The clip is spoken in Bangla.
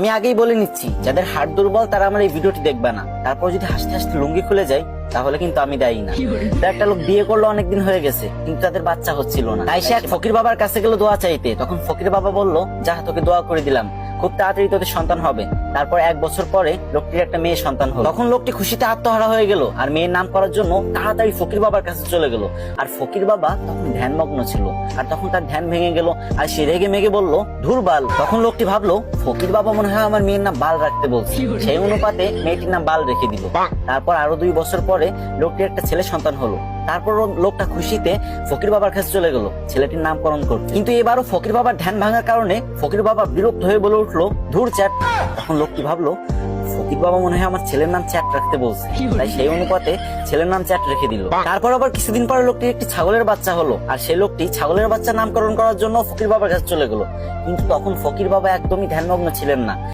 আমি আগেই বলে নিচ্ছি, যাদের হাড় দুর্বল তারা আমার এই ভিডিওটি দেখবে না। তারপর যদি হাসতে হাসতে লুঙ্গি খুলে যায় তাহলে কিন্তু আমি দায়ী না। একটা লোক বিয়ে করলো, অনেকদিন হয়ে গেছে, কিন্তু তাদের বাচ্চা হচ্ছিল না। তাই সে এক ফকির বাবার কাছে গেল দোয়া চাইতে। তখন ফকির বাবা বলল, যা তোকে দোয়া করে দিলাম, খুব তাড়াতাড়ি তোদের সন্তান হবে। তারপর 1 বছর পরে লোকটির একটা মেয়ে সন্তান হলো। তখন লোকটি খুশিতে আত্মহারা হয়ে গেল আর মেয়ের নাম করার জন্য তাড়াতাড়ি ফকির বাবার কাছে চলে গেল। আর ফকির বাবা তখন ধ্যানমগ্ন ছিল, আর তখন তার ধ্যান ভেঙে গেল আর সে রেগে মেগে বলল, ধুর বাল। তখন লোকটি ভাবলো, ফকির বাবা মনে হয় আমার মেয়ের নাম বাল রাখতে বলছে। সেই অনুপাতে মেয়েটির নাম বাল রেখে দিল। তারপর আরো 2 বছর পরে লোকটির একটা ছেলে সন্তান হলো। তারপর লোকটা খুশিতে ফকির বাবার কাছে চলে গেল ছেলেটির নামকরণ করতে। কিন্তু এবারও ফকির বাবার ধ্যান ভাঙার কারণে ফকির বাবা বিরক্ত হয়ে বলে উঠলো, ধুর চ্যাট। তখন লোকটি ভাবলো, ফকির বাবা মনে হয় আমার ছেলের নাম চ্যাট রাখতে বলছে, তাই সেই অনুপাতে ছেলের নাম চ্যাট রেখে দিল। তারপর আবার কিছুদিন পরে লোকটির একটি ছাগলের বাচ্চা হলো, আর সেই লোকটি ছাগলের বাচ্চা নামকরণ করার জন্য ফকির বাবার কাছে চলে গেল। কিন্তু তখন ফকির বাবা একদমই ধ্যানমগ্ন ছিলেন না।